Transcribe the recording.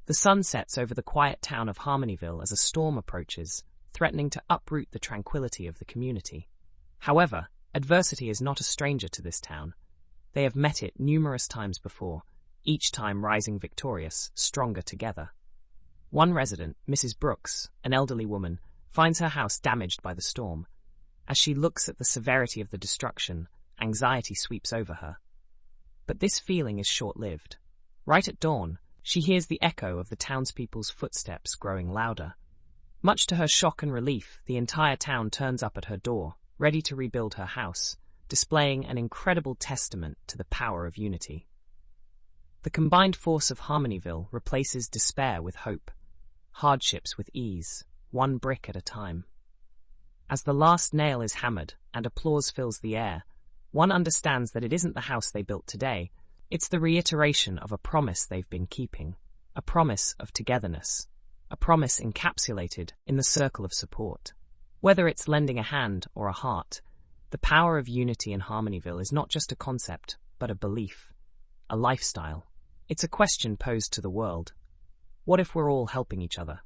The sun sets over the quiet town of Harmonyville as a storm approaches, threatening to uproot the tranquility of the community. However, adversity is not a stranger to this town. They have met it numerous times before, each time rising victorious, stronger together. One resident, Mrs. Brooks, an elderly woman, finds her house damaged by the storm. As she looks at the severity of the destruction, anxiety sweeps over her. But this feeling is short-lived. Right at dawn, she hears the echo of the townspeople's footsteps growing louder. Much to her shock and relief, the entire town turns up at her door, ready to rebuild her house, displaying an incredible testament to the power of unity. The combined force of Harmonyville replaces despair with hope, hardships with ease, one brick at a time. As the last nail is hammered and applause fills the air, one understands that it isn't the house they built today, it's the reiteration of a promise they've been keeping, a promise of togetherness, a promise encapsulated in the circle of support. Whether it's lending a hand or a heart, the power of unity in Harmonyville is not just a concept, but a belief, a lifestyle. It's a question posed to the world. What if we're all helping each other?